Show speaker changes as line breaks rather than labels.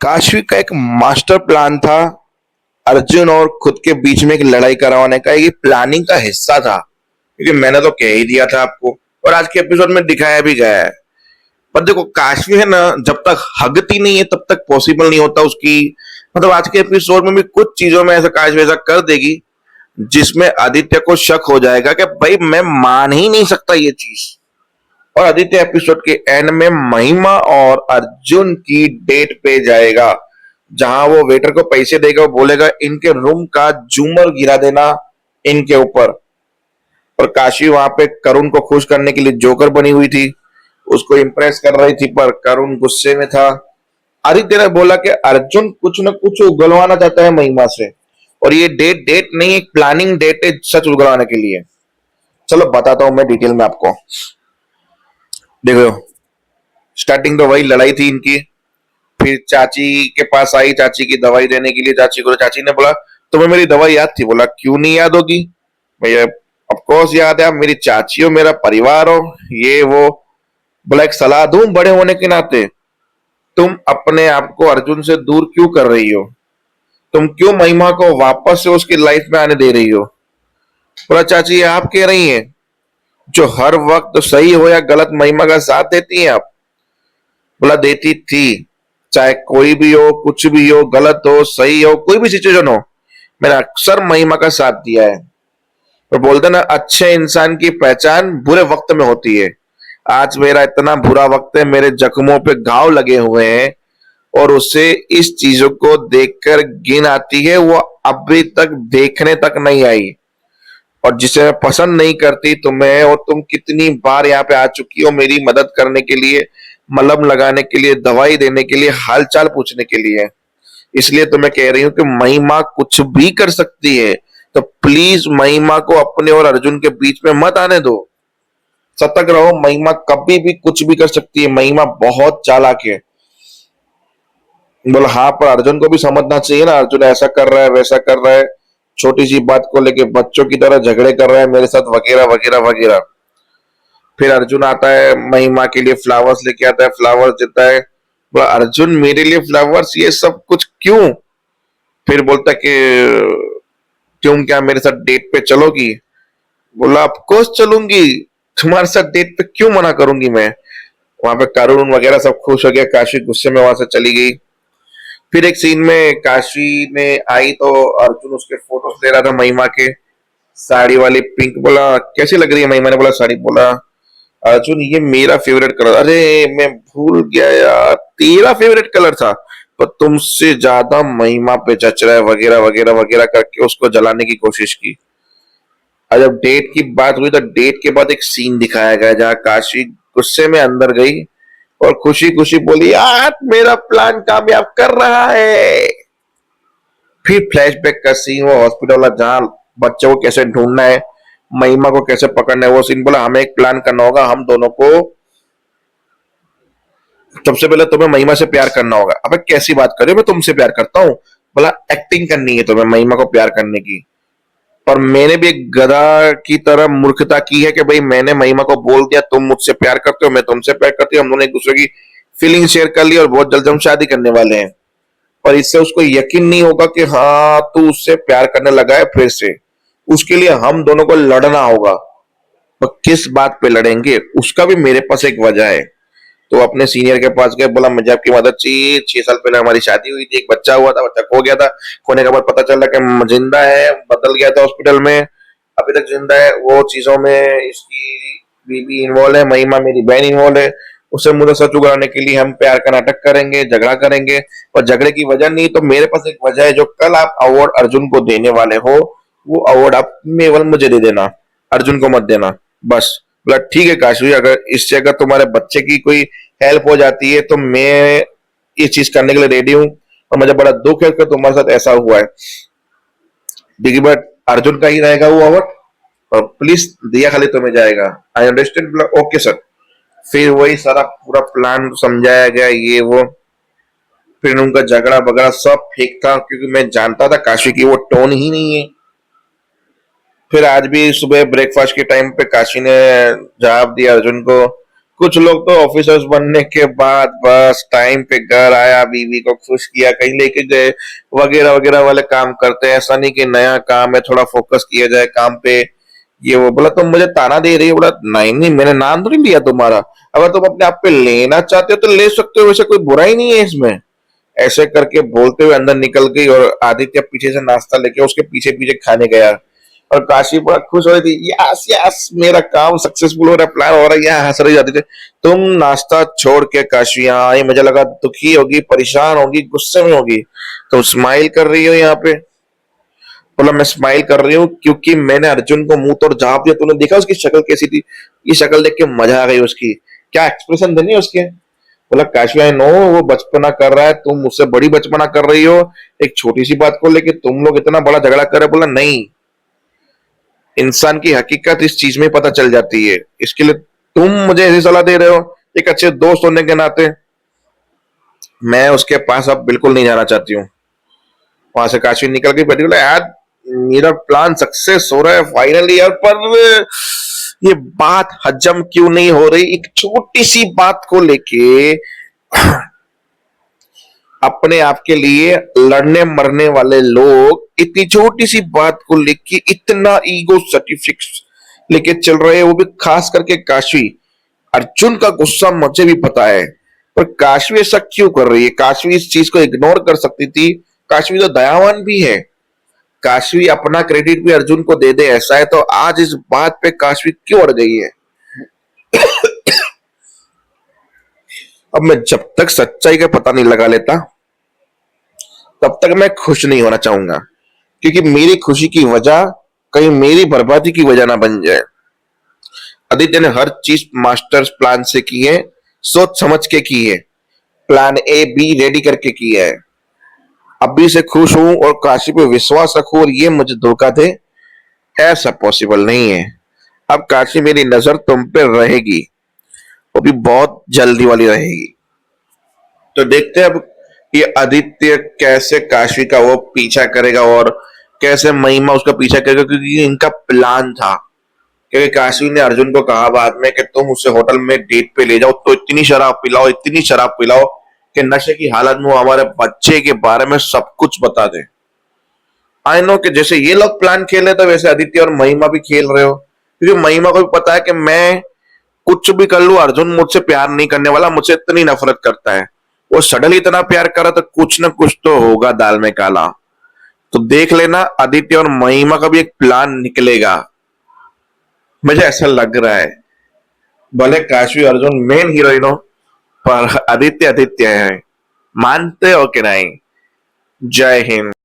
काशवी का एक master plan था अर्जुन और खुद के बीच में एक लड़ाई करवाने का। ये प्लानिंग का हिस्सा था क्योंकि मैंने तो कह ही दिया था आपको और आज के एपिसोड में दिखाया भी गया है। पर देखो काशवी है ना, जब तक हगती नहीं है तब तक पॉसिबल नहीं होता उसकी। मतलब आज के एपिसोड में भी कुछ चीजों में ऐसा काशवी ऐसा कर देगी जिसमें आदित्य को शक हो जाएगा कि भाई मैं मान ही नहीं सकता ये चीज। और आदित्य एपिसोड के एंड में महिमा और अर्जुन की डेट पे जाएगा जहां वो वेटर को पैसे देगा, वो बोलेगा इनके रूम का झूमर गिरा देना इनके ऊपर। और काशी वहां पे करुण को खुश करने के लिए जोकर बनी हुई थी, उसको इंप्रेस कर रही थी, पर करुण गुस्से में था। आदित्य ने बोला कि अर्जुन कुछ न कुछ उगलवाना चाहता है महिमा से और ये डेट डेट नहीं, एक प्लानिंग डेट है सच उगलवाने के लिए। चलो बताता हूं मैं डिटेल में आपको। देखो स्टार्टिंग तो वही लड़ाई थी इनकी। फिर चाची के पास आई चाची की दवाई देने के लिए। चाची ने बोला तुम्हें मेरी दवाई याद थी? बोला क्यों नहीं याद होगी भैया, ऑफ कोर्स याद है, आप मेरी चाची हो, मेरा परिवार हो, ये वो। बोला एक सलाह दूं बड़े होने के नाते, तुम अपने आप को अर्जुन से दूर क्यों कर रही हो? तुम क्यों महिमा को वापस से उसकी लाइफ में आने दे रही हो? बोला चाची आप कह रही हैं जो हर वक्त सही हो या गलत महिमा का साथ देती हैं आप? बोला देती थी, चाहे कोई भी हो, कुछ भी हो, गलत हो सही हो, कोई भी सिचुएशन हो, मैंने अक्सर महिमा का साथ दिया है। तो बोलते ना अच्छे इंसान की पहचान बुरे वक्त में होती है। आज मेरा इतना बुरा वक्त है, मेरे जख्मों पे घाव लगे हुए हैं और उसे इस चीजों को देखकर घिन आती है, वो अभी तक देखने तक नहीं आई। और जिसे मैं पसंद नहीं करती तुम्हें, और तुम कितनी बार यहाँ पे आ चुकी हो मेरी मदद करने के लिए, मलहम लगाने के लिए, दवाई देने के लिए, हालचाल पूछने के लिए। इसलिए तो मैं कह रही हूँ कि महिमा कुछ भी कर सकती है, तो प्लीज महिमा को अपने और अर्जुन के बीच में मत आने दो। सतर्क रहो, महिमा कभी भी कुछ भी कर सकती है, महिमा बहुत चालाक है। बोला हाँ, पर अर्जुन को भी समझना चाहिए ना, अर्जुन ऐसा कर रहा है वैसा कर रहा है, छोटी सी बात को लेके बच्चों की तरह झगड़े कर रहा है मेरे साथ, वगैरह वगैरह वगैरह। फिर अर्जुन आता है महिमा के लिए फ्लावर्स लेके आता है, फ्लावर्स देता है। बोला अर्जुन मेरे लिए फ्लावर्स, ये सब कुछ क्यों? फिर बोलता कि तुम क्या मेरे साथ डेट पे चलोगी? बोला ऑफ कोर्स चलूंगी, तुम्हारे साथ डेट पे क्यों मना करूंगी मैं। वहां पे करुण वगैरह सब खुश हो गया, काशी गुस्से में वहां से चली गई। फिर एक सीन में काशी ने आई तो अर्जुन उसके फोटोज ले रहा था महिमा के, साड़ी वाली पिंक। बोला कैसी लग रही है महिमा ने? बोला साड़ी। बोला अर्जुन ये मेरा फेवरेट कलर। अरे मैं भूल गया यार, तेरा फेवरेट कलर था, पर तुमसे ज्यादा महिमा पे जच रहा है, वगैरह वगैरह वगैरह करके उसको जलाने की कोशिश की। और जब डेट की बात हुई तो डेट के बाद एक सीन दिखाया गया जहां काशी गुस्से में अंदर गई और खुशी खुशी बोली यार मेरा प्लान कामयाब कर रहा है। फिर फ्लैशबैक का सीन, वो हॉस्पिटल वाला जहां बच्चे को कैसे ढूंढना है, महिमा को कैसे पकड़ना है, वो सीन। बोला हमें एक प्लान करना होगा, हम दोनों को सबसे पहले तुम्हें महिमा से प्यार करना होगा। अबे कैसी बात कर रहे हो, मैं तुमसे प्यार करता हूँ? बोला एक्टिंग करनी है तुम्हें महिमा को प्यार करने की। और मैंने भी एक गधा की तरह मूर्खता की है कि भाई मैंने महिमा को बोल दिया तुम मुझसे प्यार करते हो, मैं तुमसे प्यार करती हूँ, हम दोनों एक दूसरे की फीलिंग शेयर कर ली और बहुत जल्द हम शादी करने वाले हैं। पर इससे उसको यकीन नहीं होगा कि हाँ तू उससे प्यार करने लगा है फिर से। उसके लिए हम दोनों को लड़ना होगा। पर किस बात पे लड़ेंगे, उसका भी मेरे पास एक वजह है। तो अपने सीनियर के पास गए, बोला मुझे आपकी मदद चाहिए, 6 साल पहले हमारी शादी हुई थी, एक बच्चा हुआ था, बच्चा खो गया था, खोने के बाद पता चला कि जिंदा है, बदल गया था हॉस्पिटल में, अभी तक जिंदा है। वो चीजों में इसकी बीवी इन्वॉल्व है, महिमा मेरी बहन इन्वॉल्व है। उसे मुझे सच उगड़ाने के लिए हम प्यार का नाटक करेंगे, झगड़ा करेंगे। और झगड़े की वजह नहीं तो मेरे पास एक वजह है, जो कल आप अवार्ड अर्जुन को देने वाले हो, वो अवार्ड आप केवल मुझे दे देना, अर्जुन को मत देना बस। बोला ठीक है काशवी, अगर इससे अगर तुम्हारे बच्चे की कोई हेल्प हो जाती है तो मैं ये चीज करने के लिए रेडी हूँ। और मुझे बड़ा दुख है कि तुम्हारे साथ ऐसा हुआ है। देखिए बट अर्जुन का ही रहेगा वो अवार्ड, और प्लीज दिया खाली तुम्हें जाएगा। I understand. बोला ओके सर। फिर वही सारा पूरा प्लान समझाया गया, ये वो। फिर उनका झगड़ा बगड़ा सब फेक था क्योंकि मैं जानता था काशी की वो टोन ही नहीं है। फिर आज भी सुबह ब्रेकफास्ट के टाइम पे काशी ने जवाब दिया अर्जुन को कुछ लोग तो ऑफिसर्स बनने के बाद बस टाइम पे घर आया, बीवी को खुश किया, कहीं लेके गए, वगैरह वगैरह वाले काम करते हैं। ऐसा नहीं कि नया काम है, थोड़ा फोकस किया जाए काम पे। ये वो बोला, तुम मुझे ताना दे रही हो? बोला नहीं नहीं, मैंने नाम तो नहीं लिया तुम्हारा। अगर तुम अपने आप पे लेना चाहते हो तो ले सकते हो, वैसे कोई बुराई नहीं है इसमें। ऐसे करके बोलते हुए अंदर निकल गई और आदित्य पीछे से नाश्ता लेके उसके पीछे पीछे खाने गया। और काशी बड़ा खुश हो रही थी, यस यस मेरा काम सक्सेसफुल हो रहा है, प्लान हो रहा है। यहाँ हंस रही जाती थी। तुम नाश्ता छोड़ के काशी यहाँ आई, मुझे लगा दुखी होगी, परेशान होगी, गुस्से में होगी। तुम स्माइल कर रही हो यहाँ पे? बोला मैं स्माइल कर रही हूँ क्योंकि मैंने अर्जुन को मुंह तोड़ जवाब दिया। तूने देखा उसकी शक्ल कैसी थी? ये शक्ल देख के मजा आ गई उसकी। क्या एक्सप्रेशन देनी है उसके। बोला काशी आई नो वो बचपना कर रहा है, तुम मुझसे बड़ी बचपना कर रही हो। एक छोटी सी बात को लेके तुम लोग इतना बड़ा झगड़ा कर रहे हो। बोला नहीं, इंसान की हकीकत इस चीज में पता चल जाती है, इसके लिए तुम मुझे ऐसी सलाह दे रहे हो? एक अच्छे दोस्त होने के नाते मैं उसके पास अब बिल्कुल नहीं जाना चाहती हूँ। वहां से काशी निकल गई। बैठी, बोला यार मेरा प्लान सक्सेस हो रहा है फाइनली यार, पर ये बात हजम क्यों नहीं हो रही? एक छोटी सी बात को लेके अपने आप के लिए लड़ने मरने वाले लोग इतनी छोटी सी बात को लेके इतना ईगो सर्टिफिकेट लेके चल रहे हैं, वो भी खास करके काशी। अर्जुन का गुस्सा मुझे भी पता है, पर काशवी ऐसा क्यों कर रही है? काशवी इस चीज को इग्नोर कर सकती थी। काशवी तो दयावान भी है। काशवी अपना क्रेडिट भी अर्जुन को दे दे, ऐसा है तो आज इस बात पे काशवी क्यों अड़ गई है? अब मैं जब तक सच्चाई का पता नहीं लगा लेता तब तक मैं खुश नहीं होना चाहूंगा, क्योंकि मेरी खुशी की वजह कहीं मेरी बर्बादी की वजह ना बन जाए। आदित्य ने हर चीज मास्टर प्लान से की है, सोच समझ के की है, प्लान ए बी रेडी करके किया है। अभी से खुश हूं और काशी पे विश्वास रखूं और ये मुझे धोखा दे, ऐसा पॉसिबल नहीं है। अब काशी मेरी नजर तुम पे रहेगी, वो भी बहुत जल्दी वाली रहेगी। तो देखते हैं अब ये आदित्य कैसे काशी का वो पीछा करेगा और कैसे महिमा उसका पीछा करेगा, क्योंकि इनका प्लान था। क्योंकि काशी ने अर्जुन को कहा बाद में कि तुम उसे होटल में डेट पे ले जाओ तो इतनी शराब पिलाओ, इतनी शराब पिलाओ कि नशे की हालत में वो हमारे बच्चे के बारे में सब कुछ बता दे। आई नो कि जैसे ये लोग प्लान खेल रहे थे वैसे आदित्य और महिमा भी खेल रहे हो, क्योंकि महिमा को भी पता है कि मैं कुछ भी कर लूं अर्जुन मुझसे प्यार नहीं करने वाला, मुझसे इतनी नफरत करता है। वो सडनली इतना प्यार करा तो कुछ ना कुछ तो होगा दाल में काला। तो देख लेना आदित्य और महिमा का भी एक प्लान निकलेगा, मुझे ऐसा लग रहा है। भले काशी अर्जुन मेन हीरोइन हो, पर आदित्य आदित्य है। मानते हो कि नहीं? जय हिंद।